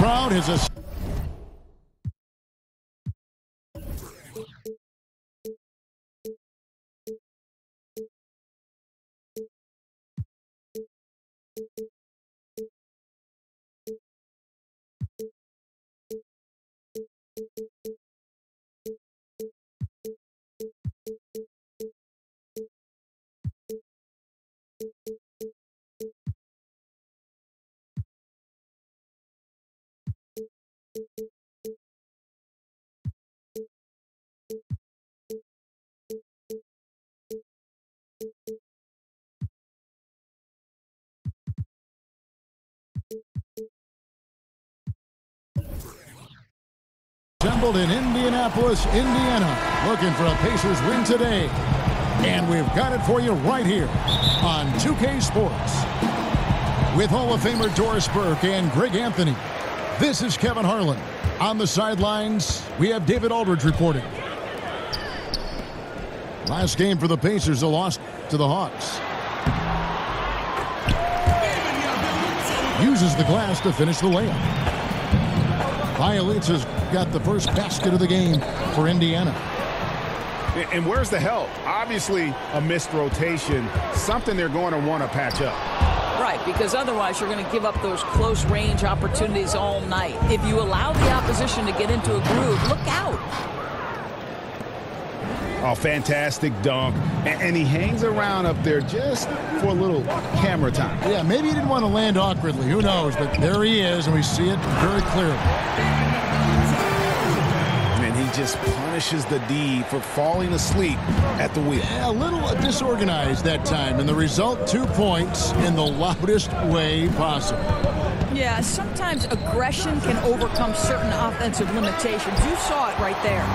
crowd has a... Assembled in Indianapolis, Indiana, looking for a Pacers win today. And we've got it for you right here on 2K Sports. With Hall of Famer Doris Burke and Greg Anthony, this is Kevin Harlan. On the sidelines, we have David Aldridge reporting. Last game for the Pacers, a loss to the Hawks. Uses the glass to finish the layup. Bielitsa's got the first basket of the game for Indiana. And where's the help? Obviously, a missed rotation, something they're going to want to patch up. Right, because otherwise you're going to give up those close-range opportunities all night. If you allow the opposition to get into a groove, look out. Oh, fantastic dunk. And he hangs around up there just for a little camera time. Yeah, maybe he didn't want to land awkwardly. Who knows? But there he is, and we see it very clearly. And he just punishes the D for falling asleep at the wheel. Yeah, a little disorganized that time, and the result, 2 points in the loudest way possible. Yeah, sometimes aggression can overcome certain offensive limitations. You saw it right there.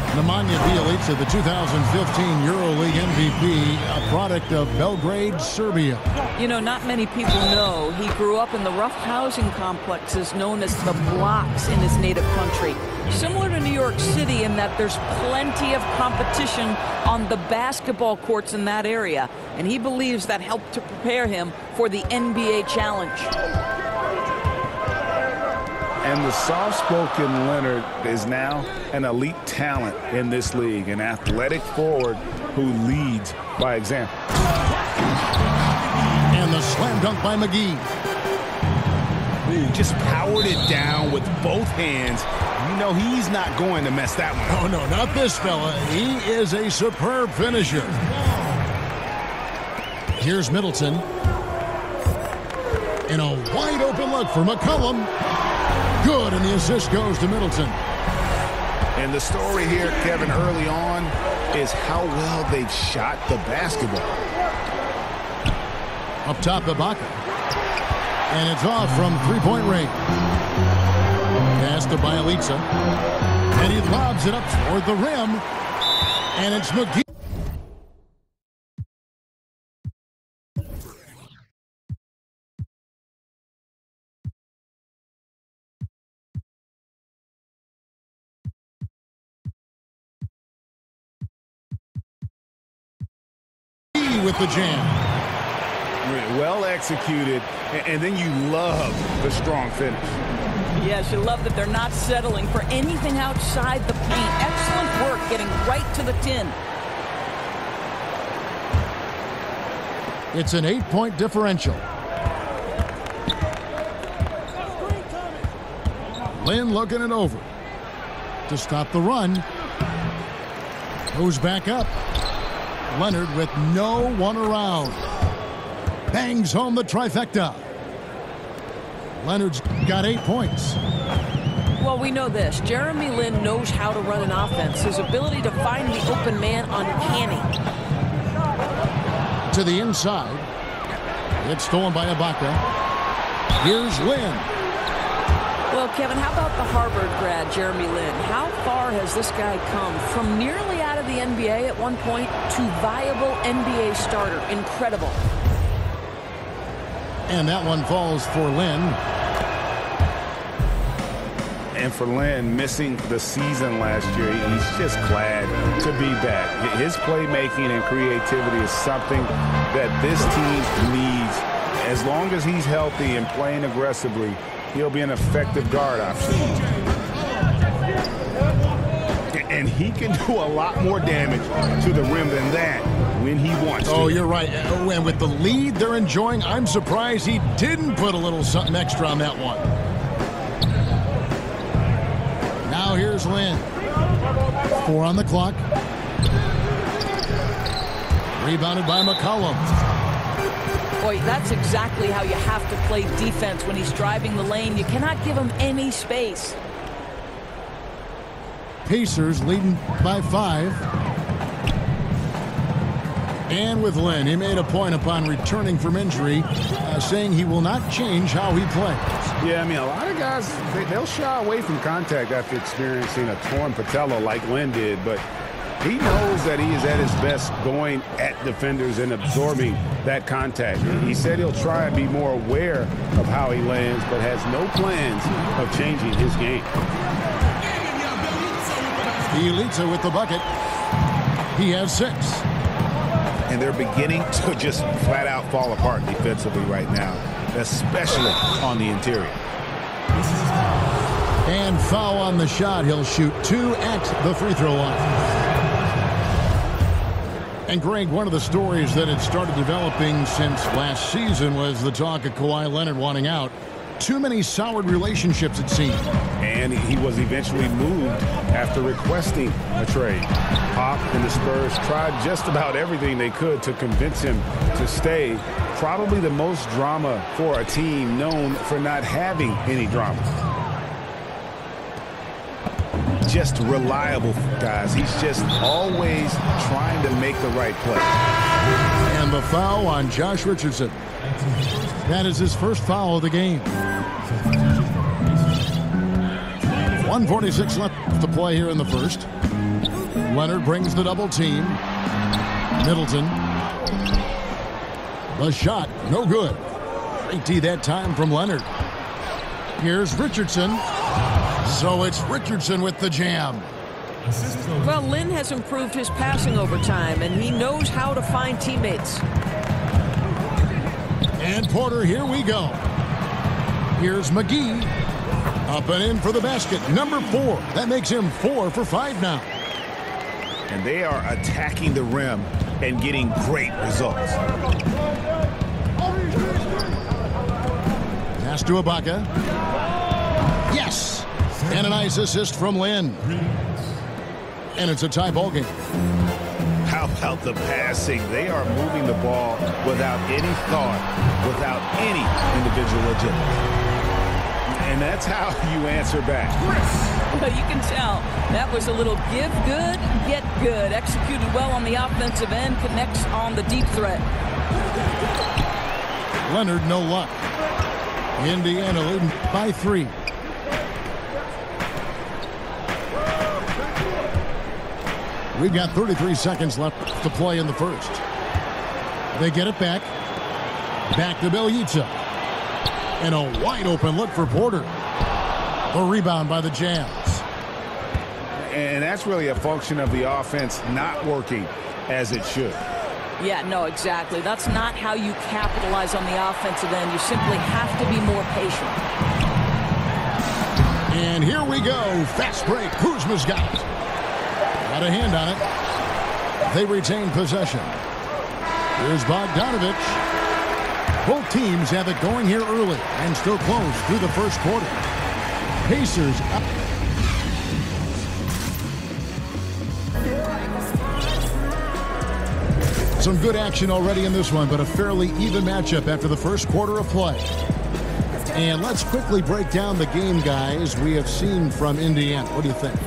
Nemanja Bjelica, the 2015 EuroLeague MVP, a product of Belgrade, Serbia. You know, not many people know he grew up in the rough housing complexes known as the blocks in his native country. Similar to New York City in that there's plenty of competition on the basketball courts in that area, and he believes that helped to prepare him for the NBA challenge. And the soft-spoken Leonard is now an elite talent in this league, an athletic forward who leads by example. And the slam dunk by McGee. Ooh, just powered it down with both hands. You know he's not going to mess that one up. Oh, no, not this fella. He is a superb finisher. Here's Middleton. And a wide-open look for McCollum. Good, and the assist goes to Middleton. And the story here, Kevin, early on is how well they've shot the basketball. Up top, Ibaka. And it's off from three-point range. Pass to Bielitsa. And he lobs it up toward the rim. And it's McGee. With the jam. Well executed, and then you love the strong finish. Yes, you love that they're not settling for anything outside the paint. Excellent work getting right to the tin. It's an 8-point differential. Lynn looking it over to stop the run. Goes back up. Leonard with no one around. Bangs home the trifecta. Leonard's got 8 points. Well, we know this. Jeremy Lin knows how to run an offense. His ability to find the open man uncanny. To the inside. It's stolen by Ibaka. Here's Lin. Well, Kevin, how about the Harvard grad, Jeremy Lin? How far has this guy come from nearly out of the NBA at one point to viable NBA starter? Incredible. And that one falls for Lin. And for Lin, missing the season last year, he's just glad to be back. His playmaking and creativity is something that this team needs As long as he's healthy and playing aggressively, he'll be an effective guard option. And he can do a lot more damage to the rim than that when he wants to. Oh, you're right. And with the lead they're enjoying, I'm surprised he didn't put a little something extra on that one. Now here's Lynn. 4 on the clock. Rebounded by McCollum. Boy, that's exactly how you have to play defense when he's driving the lane. You cannot give him any space. Pacers leading by 5. And with Lynn, he made a point upon returning from injury, saying he will not change how he plays. Yeah, I mean, a lot of guys, they'll shy away from contact after experiencing a torn patella like Lynn did, but he knows that he is at his best going at defenders and absorbing that contact. He said he'll try and be more aware of how he lands, but has no plans of changing his game. Elitza with the bucket. He has 6. And they're beginning to just flat out fall apart defensively right now, especially on the interior. And foul on the shot. He'll shoot 2 at the free throw line. And Greg, one of the stories that had started developing since last season was the talk of Kawhi Leonard wanting out. Too many soured relationships, it seemed. And he was eventually moved after requesting a trade. Pop and the Spurs tried just about everything they could to convince him to stay. Probably the most drama for a team known for not having any drama. Just reliable, guys. He's just always trying to make the right play. And the foul on Josh Richardson. That is his first foul of the game. 1:46 left to play here in the first. Leonard brings the double team. Middleton. The shot, no good. Great D that time from Leonard. Here's Richardson. So it's Richardson with the jam. Well, Lynn has improved his passing over time, and he knows how to find teammates. And Porter, here we go. Here's McGee. Up and in for the basket. Number 4. That makes him 4 for 5 now. And they are attacking the rim and getting great results. Pass to Ibaka. Yes! And a nice assist from Lynn. And it's a tie ball game. How about the passing? They are moving the ball without any thought, without any individual agility. And that's how you answer back. Well, you can tell that was a little give good, get good. Executed well on the offensive end, connects on the deep threat. Leonard, no luck. Indiana leading by 3. We've got 33 seconds left to play in the first. They get it back. Back to Bielitsa. And a wide open look for Porter. The rebound by the Jazz. And that's really a function of the offense not working as it should. Yeah, no, exactly. That's not how you capitalize on the offensive end. You simply have to be more patient. And here we go. Fast break. Kuzma's got it. Got a hand on it. They retain possession. Here's Bogdanovich. Both teams have it going here early and still close through the first quarter. Pacers up. Some good action already in this one, but a fairly even matchup after the first quarter of play. And let's quickly break down the game, guys, we have seen from Indiana. What do you think?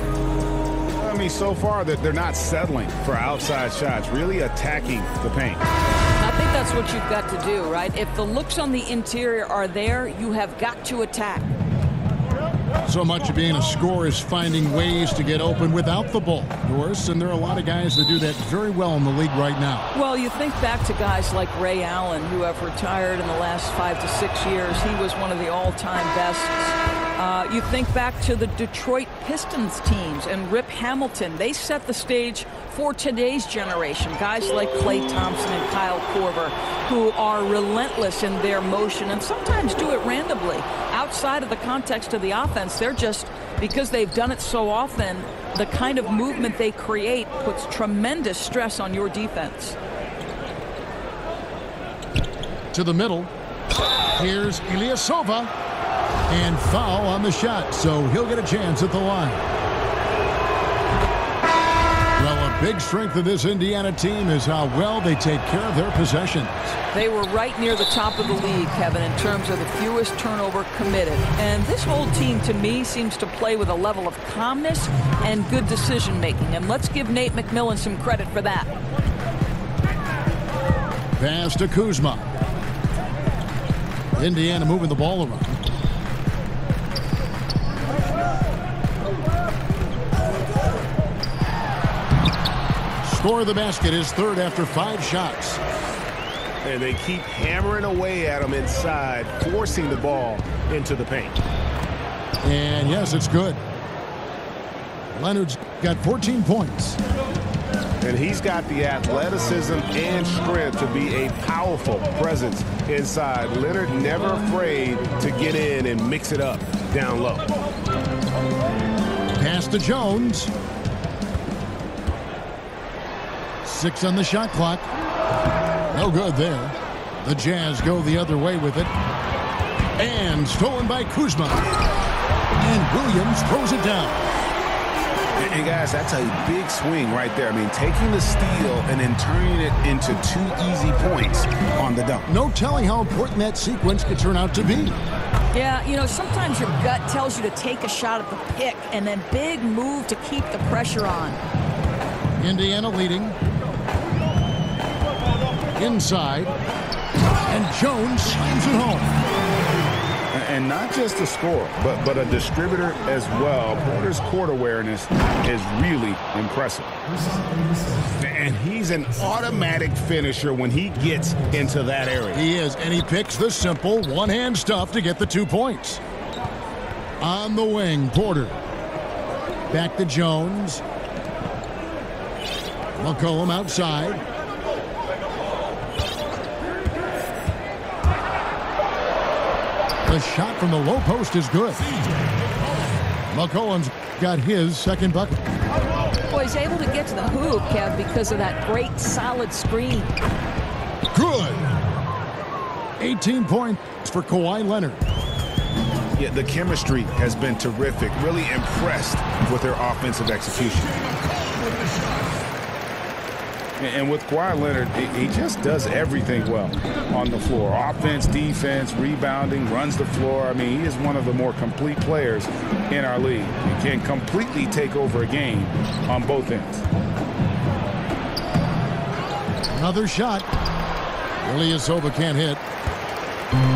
I mean, so far that they're not settling for outside shots, really attacking the paint. I think that's what you've got to do, right? If the looks on the interior are there, you have got to attack. So much of being a scorer is finding ways to get open without the ball, Doris, and there are a lot of guys that do that very well in the league right now. Well, you think back to guys like Ray Allen, who have retired in the last 5 to 6 years. He was one of the all-time best You think back to the Detroit Pistons teams and Rip Hamilton. They set the stage for today's generation. Guys like Klay Thompson and Kyle Korver, who are relentless in their motion and sometimes do it randomly. Outside of the context of the offense, they're just, because they've done it so often, the kind of movement they create puts tremendous stress on your defense. To the middle. Here's Ilyasova. And foul on the shot, so he'll get a chance at the line. Well, a big strength of this Indiana team is how well they take care of their possessions. They were right near the top of the league, Kevin, in terms of the fewest turnover committed. And this whole team, to me, seems to play with a level of calmness and good decision-making. And let's give Nate McMillan some credit for that. Pass to Kuzma. Indiana moving the ball around. Score the basket is third after 5 shots. And they keep hammering away at him inside, forcing the ball into the paint. And yes, it's good. Leonard's got 14 points. And he's got the athleticism and strength to be a powerful presence inside. Leonard never afraid to get in and mix it up down low. Pass to Jones. 6 on the shot clock. No good there. The Jazz go the other way with it. And stolen by Kuzma. And Williams throws it down. And guys, that's a big swing right there. I mean, taking the steal and then turning it into 2 easy points on the dunk. No telling how important that sequence could turn out to be. Yeah, you know, sometimes your gut tells you to take a shot at the pick and then big move to keep the pressure on. Indiana leading. Inside. And Jones slams it home. And not just a scorer, but a distributor as well. Porter's court awareness is really impressive. And he's an automatic finisher when he gets into that area. He is, and he picks the simple one-hand stuff to get the 2 points. On the wing, Porter. Back to Jones. McCollum outside. The shot from the low post is good. McCollum's got his second bucket. Well, he's able to get to the hoop, Kev, because of that great solid screen. Good. 18 points for Kawhi Leonard. Yeah, the chemistry has been terrific. Really impressed with their offensive execution. And with Kawhi Leonard, he just does everything well on the floor. Offense, defense, rebounding, runs the floor. I mean, he is one of the more complete players in our league. He can completely take over a game on both ends. Another shot. Ilyasova can't hit.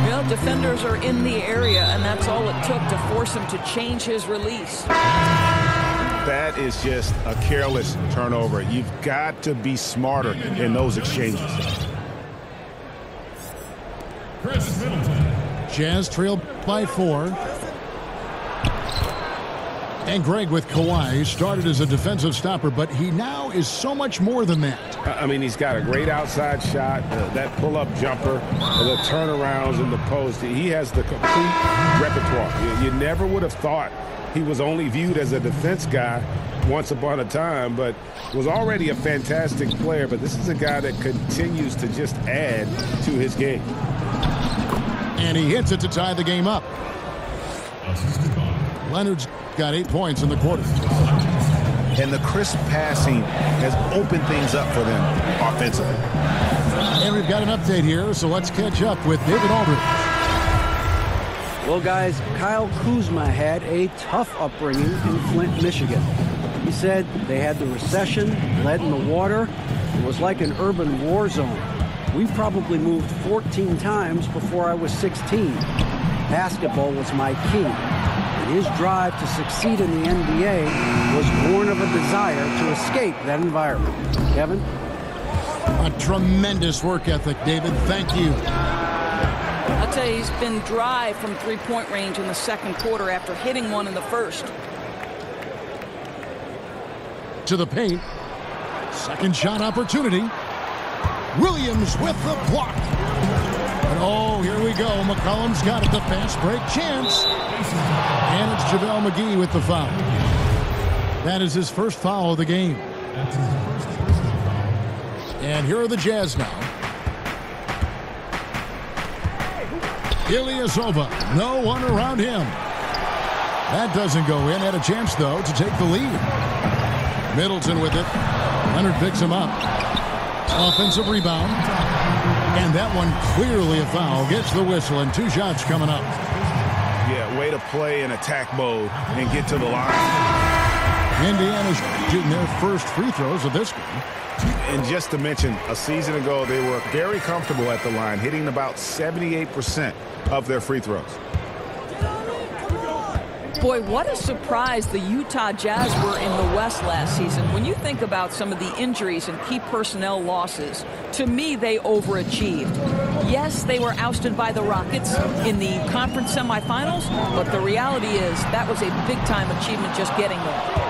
Well, defenders are in the area, and that's all it took to force him to change his release. That is just a careless turnover. You've got to be smarter in those exchanges. Jazz trail by 4. And Greg with Kawhi started as a defensive stopper, but he now is so much more than that. I mean, he's got a great outside shot, that pull-up jumper, the turnarounds in the post. He has the complete repertoire. You never would have thought he was only viewed as a defense guy once upon a time, but was already a fantastic player. But this is a guy that continues to just add to his game. And he hits it to tie the game up. Leonard's got 8 points in the quarter. And the crisp passing has opened things up for them offensively. And we've got an update here, so let's catch up with David Aldridge. Well, guys, Kyle Kuzma had a tough upbringing in Flint, Michigan. He said they had the recession, lead in the water. It was like an urban war zone. We probably moved 14 times before I was 16. Basketball was my key. And his drive to succeed in the NBA was born of a desire to escape that environment. Kevin? A tremendous work ethic, David. Thank you. I'll tell you, he's been dry from three-point range in the second quarter after hitting one in the first. To the paint. Second shot opportunity. Williams with the block. And oh, here we go. McCollum's got it. The fast break chance. And it's JaVale McGee with the foul. That is his first foul of the game. And here are the Jazz now. Ilyasova, no one around him. That doesn't go in. Had a chance, though, to take the lead. Middleton with it. Leonard picks him up. Offensive rebound. And that one clearly a foul. Gets the whistle, and 2 shots coming up. Yeah, way to play in attack mode and get to the line. Indiana's getting their first free throws of this game. And just to mention, a season ago, they were very comfortable at the line, hitting about 78% of their free throws. Boy, what a surprise the Utah Jazz were in the West last season. When you think about some of the injuries and key personnel losses, to me, they overachieved. Yes, they were ousted by the Rockets in the conference semifinals, but the reality is that was a big-time achievement just getting there.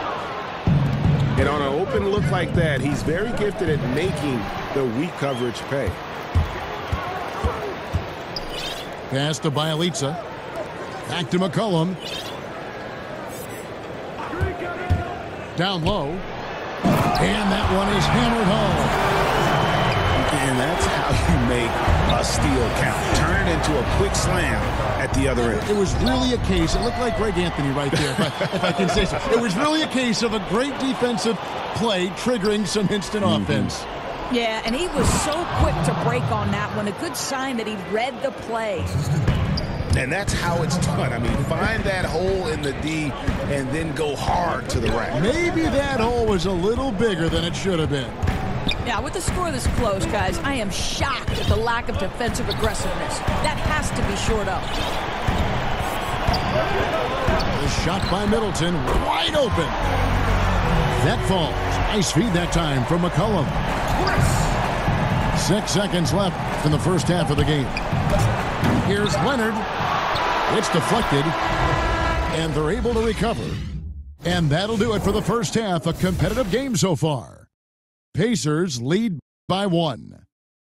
And on an open look like that, he's very gifted at making the weak coverage pay. Pass to Bielitsa. Back to McCollum. Down low. And that one is hammered home. And that's how you make a steal count. Turn it into a quick slam at the other end. It was really a case, it looked like Greg Anthony right there, if I can say so. It was really a case of a great defensive play triggering some instant offense. Yeah, and he was so quick to break on that one. A good sign that he read the play. And that's how it's done. I mean, find that hole in the D and then go hard to the rack. Maybe that hole was a little bigger than it should have been. Yeah, with the score this close, guys, I am shocked at the lack of defensive aggressiveness. That has to be shored up. The shot by Middleton, wide open. That falls. Nice feed that time from McCollum. 6 seconds left in the first half of the game. Here's Leonard. It's deflected, and they're able to recover. And that'll do it for the first half. A competitive game so far. Pacers lead by 1.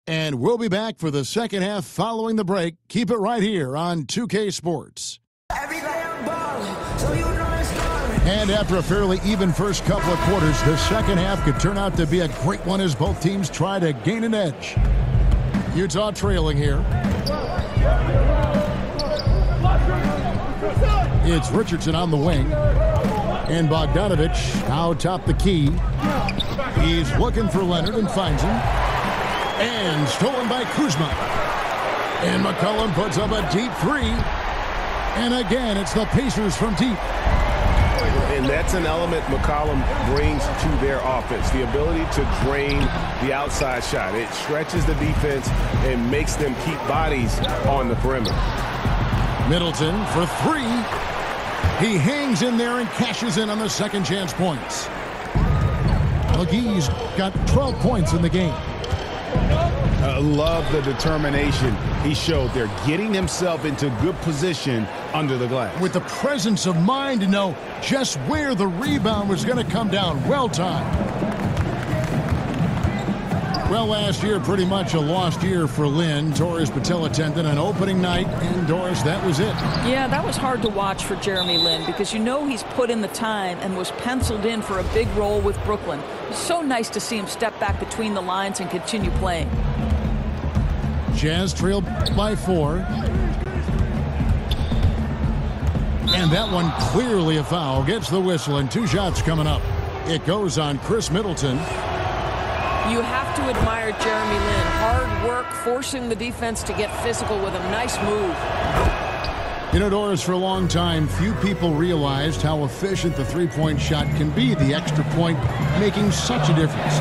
And we'll be back for the second half following the break. Keep it right here on 2K Sports. And after a fairly even first couple of quarters, the second half could turn out to be a great one as both teams try to gain an edge. Utah trailing here. It's Richardson on the wing. And Bogdanovich out top the key. He's looking for Leonard and finds him. And stolen by Kuzma. And McCollum puts up a deep 3. And again, it's the Pacers from deep. And that's an element McCollum brings to their offense, the ability to drain the outside shot. It stretches the defense and makes them keep bodies on the perimeter. Middleton for 3. He hangs in there and cashes in on the second chance points. McGee's got 12 points in the game. Love the determination he showed there, getting himself into good position under the glass. With the presence of mind to know just where the rebound was going to come down. Well timed. Well, last year, pretty much a lost year for Lynn. Torres patella tendon on opening night, and Doris, that was it. Yeah, that was hard to watch for Jeremy Lin because you know he's put in the time and was penciled in for a big role with Brooklyn. It's so nice to see him step back between the lines and continue playing. Jazz trailed by 4. And that one clearly a foul. Gets the whistle, and 2 shots coming up. It goes on Chris Middleton. You have to admire Jeremy Lin. Hard work, forcing the defense to get physical with a nice move. You know, Doris, for a long time, few people realized how efficient the three-point shot can be, the extra point making such a difference.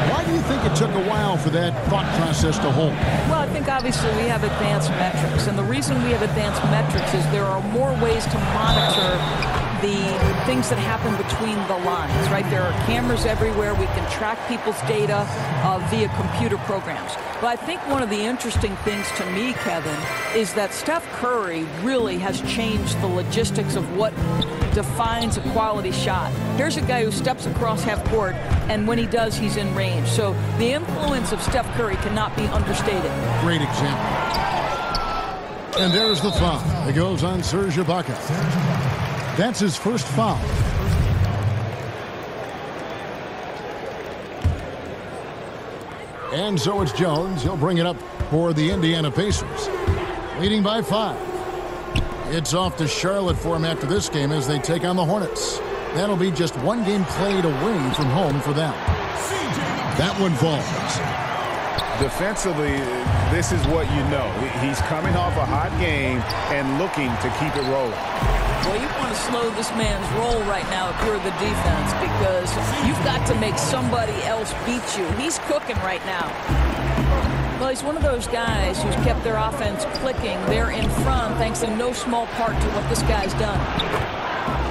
Why do you think it took a while for that thought process to hold? Well, I think obviously we have advanced metrics, and the reason we have advanced metrics is there are more ways to monitor the things that happen between the lines, right? There are cameras everywhere. We can track people's data via computer programs. But I think one of the interesting things to me, Kevin, is that Steph Curry really has changed the logistics of what defines a quality shot. Here's a guy who steps across half court, and when he does, he's in range. So the influence of Steph Curry cannot be understated. Great example. And there's the foul. It goes on Serge Ibaka. That's his first foul. And so it's Jones. He'll bring it up for the Indiana Pacers. Leading by 5. It's off to Charlotte for him after this game as they take on the Hornets. That'll be just one game played away from home for them. That one falls. Defensively, this is what you know. He's coming off a hot game and looking to keep it rolling. Well, you want to slow this man's roll right now if you're the defense, because you've got to make somebody else beat you. He's cooking right now. Well, he's one of those guys who's kept their offense clicking. They're in front thanks in no small part to what this guy's done.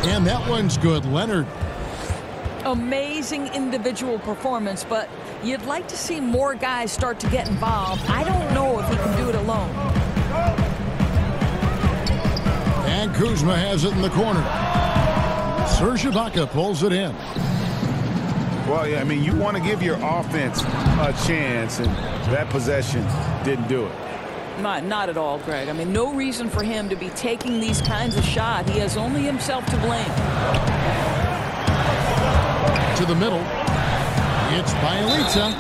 And that one's good. Leonard. Amazing individual performance, but you'd like to see more guys start to get involved. I don't know if he can do it alone. And Kuzma has it in the corner. Serge Ibaka pulls it in. Well, yeah, I mean, you want to give your offense a chance, and that possession didn't do it. Not at all, Greg. I mean, no reason for him to be taking these kinds of shots. He has only himself to blame. To the middle. It's Bielitsa.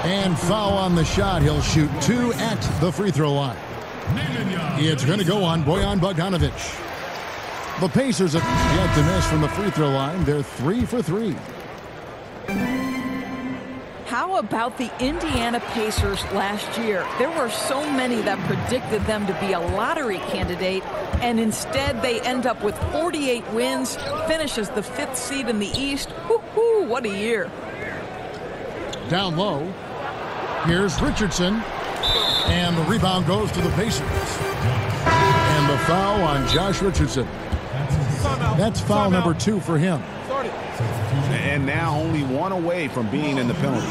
And foul on the shot. He'll shoot 2 at the free throw line. It's going to go on Bojan Bogdanovic. The Pacers have yet to miss from the free throw line. They're 3 for 3. How about the Indiana Pacers last year? There were so many that predicted them to be a lottery candidate, and instead they end up with 48 wins, finishes the 5th seed in the East. Woo-hoo, what a year. Down low. Here's Richardson. And the rebound goes to the Pacers. And the foul on Josh Richardson. That's foul number 2 for him. And now only 1 away from being in the penalty.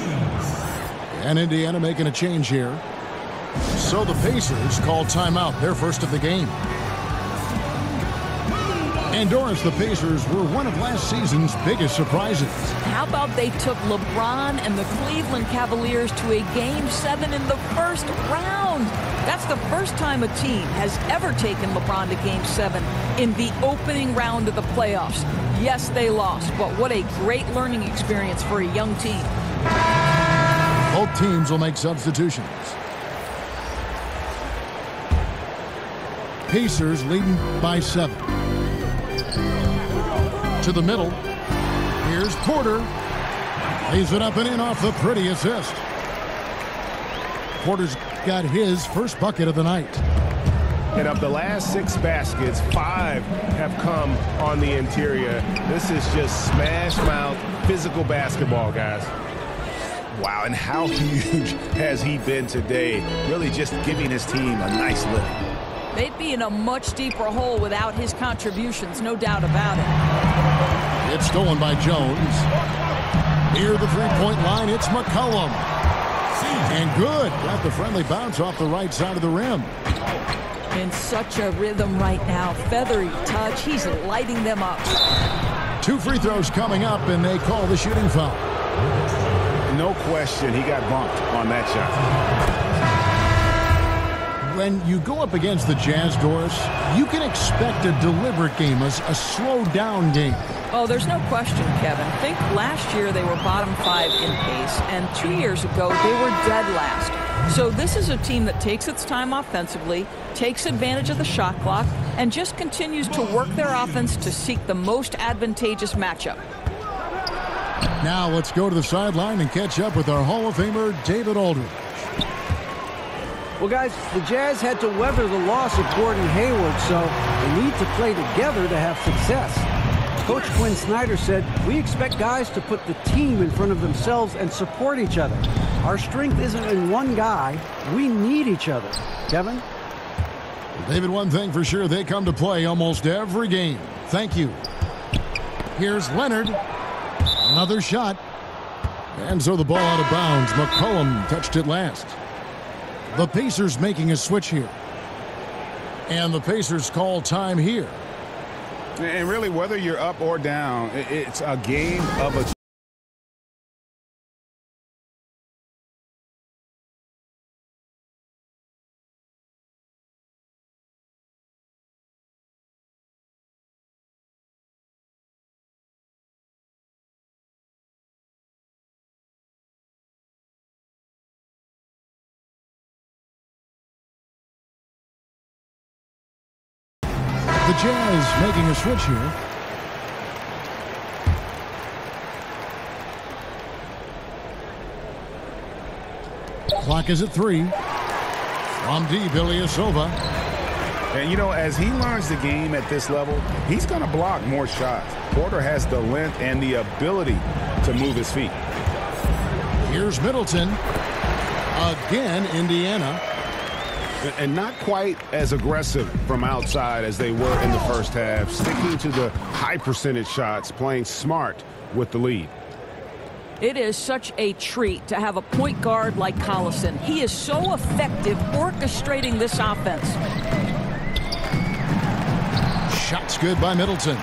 And Indiana making a change here. So the Pacers call timeout, their first of the game. And Doris, the Pacers were one of last season's biggest surprises. How about they took LeBron and the Cleveland Cavaliers to a Game 7 in the first round? That's the first time a team has ever taken LeBron to Game 7 in the opening round of the playoffs. Yes, they lost, but what a great learning experience for a young team. Both teams will make substitutions. Pacers leading by 7. To the middle. Here's Porter. Lays it up and in off the pretty assist. Porter's got his first bucket of the night. And of the last 6 baskets, 5 have come on the interior. This is just smash mouth physical basketball, guys. Wow, and how huge has he been today? Really just giving his team a nice lift. They'd be in a much deeper hole without his contributions, no doubt about it. It's stolen by Jones. Near the three-point line, it's McCollum. And good. Got the friendly bounce off the right side of the rim. In such a rhythm right now. Feathery touch. He's lighting them up. 2 free throws coming up, and they call the shooting foul. No question, he got bumped on that shot. When you go up against the Jazz, Doris, you can expect a deliberate game, a slowed-down game. Oh, there's no question, Kevin. Think last year they were bottom 5 in pace, and 2 years ago they were dead last. So this is a team that takes its time offensively, takes advantage of the shot clock, and just continues to work their offense to seek the most advantageous matchup. Now let's go to the sideline and catch up with our Hall of Famer, David Aldridge. Well, guys, the Jazz had to weather the loss of Gordon Hayward, so they need to play together to have success. Coach Quinn Snyder said, "We expect guys to put the team in front of themselves and support each other. Our strength isn't in one guy. We need each other." Kevin? David, one thing for sure, they come to play almost every game. Thank you. Here's Leonard. Another shot. And so the ball out of bounds. McCollum touched it last. The Pacers making a switch here. And the Pacers call time here. And really, whether you're up or down, it's a game of a... The Jazz making a switch here. Clock is at 3. From deep, Ilyasova. And, you know, as he learns the game at this level, he's going to block more shots. Porter has the length and the ability to move his feet. Here's Middleton. Again, Indiana. And not quite as aggressive from outside as they were in the first half, sticking to the high percentage shots, playing smart with the lead. It is such a treat to have a point guard like Collison. He is so effective orchestrating this offense. Shots good by Middleton.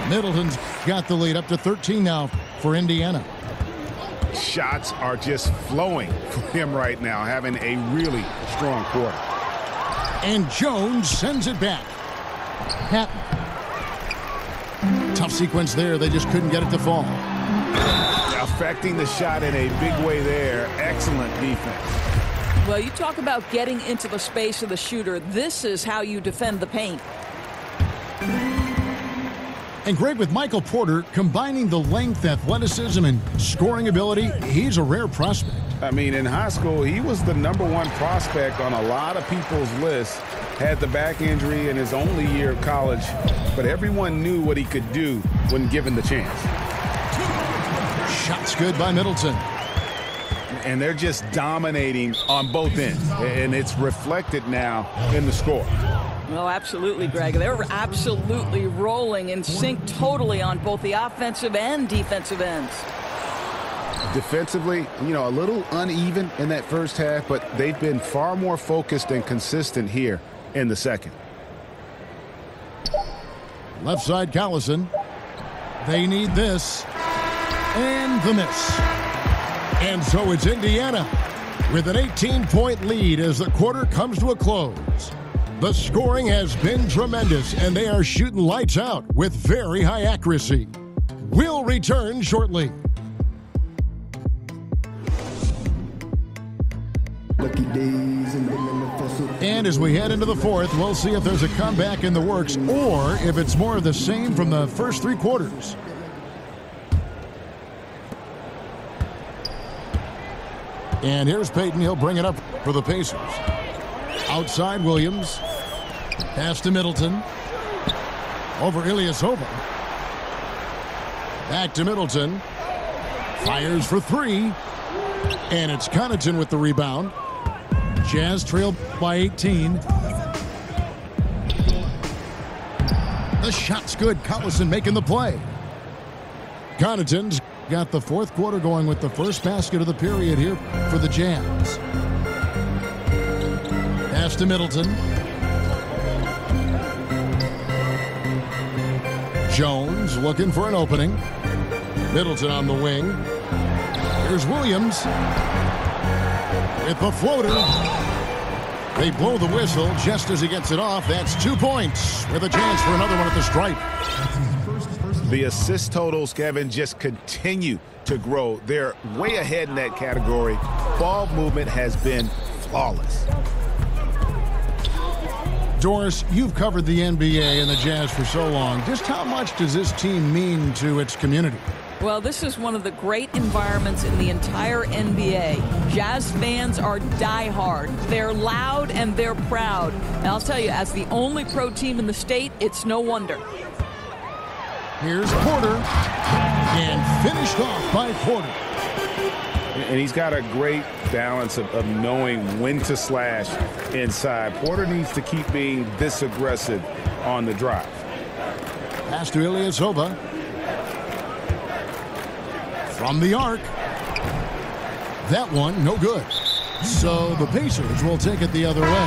Middleton's got the lead up to 13 now for Indiana. Shots are just flowing for him right now, having a really strong quarter. And Jones sends it back. Patton. Tough sequence there. They just couldn't get it to fall. Affecting the shot in a big way there. Excellent defense. Well, you talk about getting into the space of the shooter. This is how you defend the paint. And Greg, with Michael Porter combining the length, athleticism, and scoring ability, he's a rare prospect. I mean, in high school, he was the #1 prospect on a lot of people's lists. Had the back injury in his only year of college, but everyone knew what he could do when given the chance. Shots good by Middleton. And they're just dominating on both ends, and it's reflected now in the score. Well, absolutely, Greg. They're absolutely rolling in sync totally on both the offensive and defensive ends. Defensively, you know, a little uneven in that first half, but they've been far more focused and consistent here in the second. Left side, Collison. They need this. And the miss. And so it's Indiana with an 18-point lead as the quarter comes to a close. The scoring has been tremendous, and they are shooting lights out with very high accuracy. We'll return shortly. And as we head into the fourth, we'll see if there's a comeback in the works or if it's more of the same from the first 3 quarters. And here's Payton. He'll bring it up for the Pacers. Outside, Williams. Pass to Middleton. Over Ilyasova. Back to Middleton. Fires for 3. And it's Connaughton with the rebound. Jazz trail by 18. The shot's good. Collison making the play. Connaughton's got the fourth quarter going with the first basket of the period here for the Jazz. Pass to Middleton. Jones looking for an opening. Middleton on the wing. Here's Williams with the floater. They blow the whistle just as he gets it off. That's 2 points with a chance for another one at the stripe. The assist totals, Kevin, just continue to grow. They're way ahead in that category. Ball movement has been flawless. Doris, you've covered the NBA and the Jazz for so long. Just how much does this team mean to its community? Well, this is one of the great environments in the entire NBA. Jazz fans are diehard. They're loud and they're proud. And I'll tell you, as the only pro team in the state, it's no wonder. Here's Porter, and finished off by Porter. And he's got a great balance of knowing when to slash inside. Porter needs to keep being this aggressive on the drive. Pass to Ilyasova. From the arc. That one, no good. So the Pacers will take it the other way.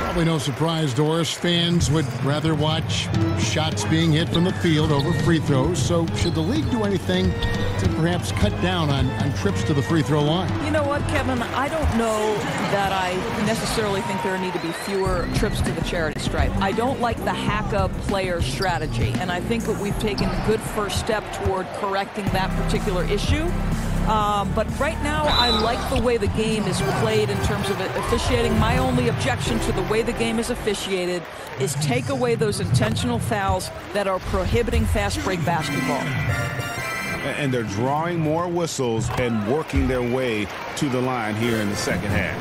Probably no surprise, Doris. Fans would rather watch shots being hit from the field over free throws. So should the league do anything to perhaps cut down on trips to the free throw line? You know what, Kevin? I don't know that I necessarily think there need to be fewer trips to the charity stripe. I don't like the hack-up player strategy, and I think that we've taken a good first step toward correcting that particular issue. But right now, I like the way the game is played in terms of officiating. My only objection to the way the game is officiated is take away those intentional fouls that are prohibiting fast break basketball. And they're drawing more whistles and working their way to the line here in the second half.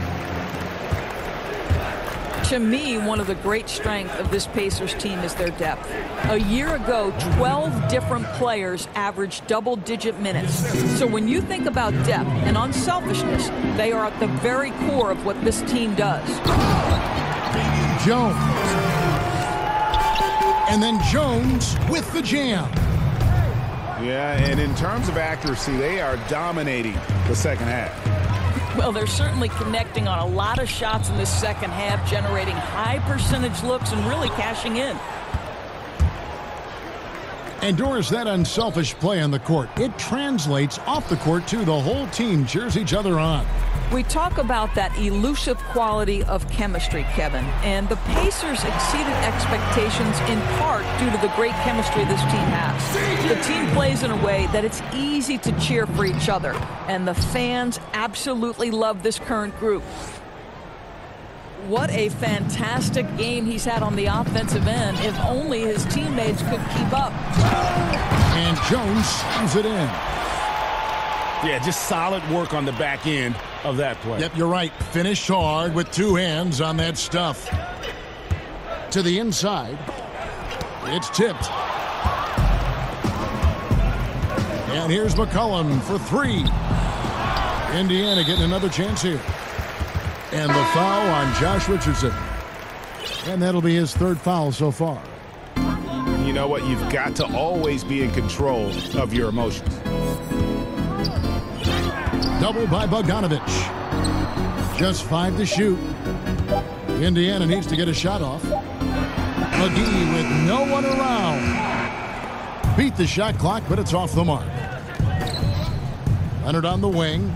To me, one of the great strengths of this Pacers team is their depth. A year ago, 12 different players averaged double-digit minutes. So when you think about depth and unselfishness, they are at the very core of what this team does. Jones. And then Jones with the jam. Yeah, and in terms of accuracy, they are dominating the second half. Well, they're certainly connecting on a lot of shots in this second half, generating high percentage looks and really cashing in. And Doris, that unselfish play on the court, it translates off the court too. The whole team cheers each other on. We talk about that elusive quality of chemistry, Kevin, and the Pacers exceeded expectations in part due to the great chemistry this team has. The team plays in a way that it's easy to cheer for each other, and the fans absolutely love this current group. What a fantastic game he's had on the offensive end. If only his teammates could keep up. And Jones slams it in. Yeah, just solid work on the back end of that play. Yep, you're right. Finished hard with two hands on that stuff. To the inside. It's tipped. And here's McCollum for three. Indiana getting another chance here. And the foul on Josh Richardson. And that'll be his third foul so far. You know what? You've got to always be in control of your emotions. Double by Bogdanovich. Just 5 to shoot. Indiana needs to get a shot off. McGee with no one around. Beat the shot clock, but it's off the mark. Leonard on the wing.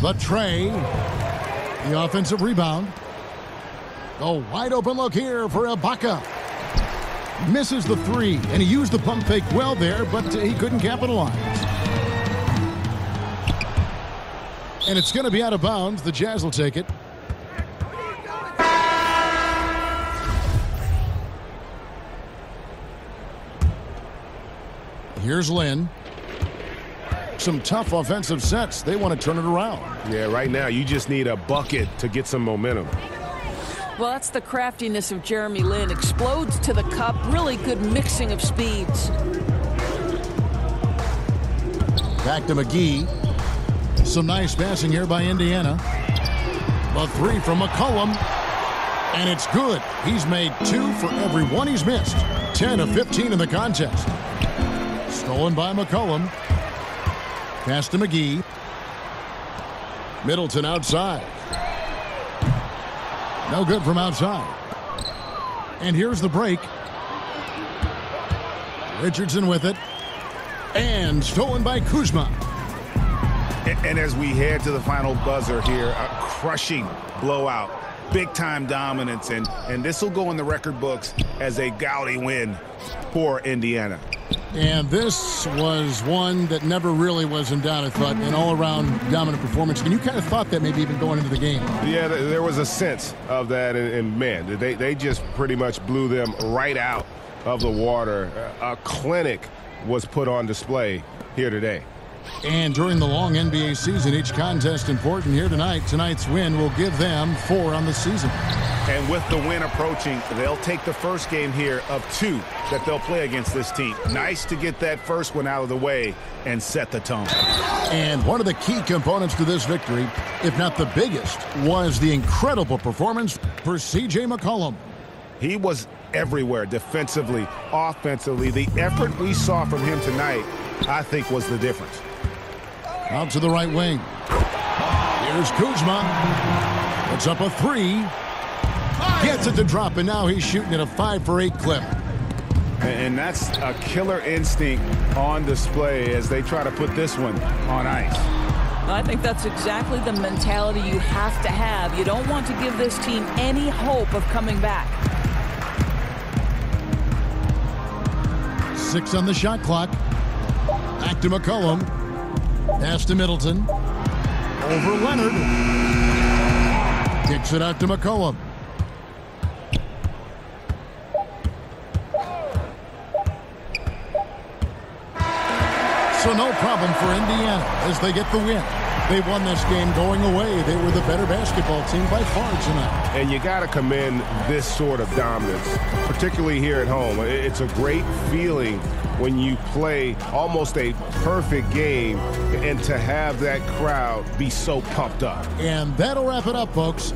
The tray. The offensive rebound. A wide open look here for Ibaka. Misses the three, and he used the pump fake well there, but he couldn't capitalize. And it's going to be out of bounds. The Jazz will take it. Here's Lynn. Some tough offensive sets. They want to turn it around. Yeah, right now you just need a bucket to get some momentum. Well, that's the craftiness of Jeremy Lin. Explodes to the cup. Really good mixing of speeds. Back to McGee. Some nice passing here by Indiana. A three from McCollum. And it's good. He's made 2 for every one he's missed. 10 of 15 in the contest. Stolen by McCollum. Pass to McGee. Middleton outside. No good from outside. And here's the break. Richardson with it. And stolen by Kuzma. And as we head to the final buzzer here, a crushing blowout. Big-time dominance. And this will go in the record books as a gaudy win for Indiana. And this was one that never really was in doubt, I thought, an all-around dominant performance. And you kind of thought that maybe even going into the game. Yeah, there was a sense of that, and man, they just pretty much blew them right out of the water. A clinic was put on display here today. And during the long NBA season, each contest important here tonight. Tonight's win will give them 4 on the season. And with the win approaching, they'll take the first game here of 2 that they'll play against this team. Nice to get that first one out of the way and set the tone. And one of the key components to this victory, if not the biggest, was the incredible performance for C.J. McCollum. He was everywhere, defensively, offensively. The effort we saw from him tonight, I think, was the difference. Out to the right wing. Here's Kuzma. Puts up a 3. Gets it to drop, and now he's shooting at a 5-for-8 clip. And that's a killer instinct on display as they try to put this one on ice. I think that's exactly the mentality you have to have. You don't want to give this team any hope of coming back. 6 on the shot clock. Back to McCollum. Pass to Middleton. Over Leonard. Kicks it out to McCollum. So no problem for Indiana as they get the win. They won this game going away. They were the better basketball team by far tonight. And you got to commend this sort of dominance, particularly here at home. It's a great feeling when you play almost a perfect game and to have that crowd be so pumped up. And that'll wrap it up, folks.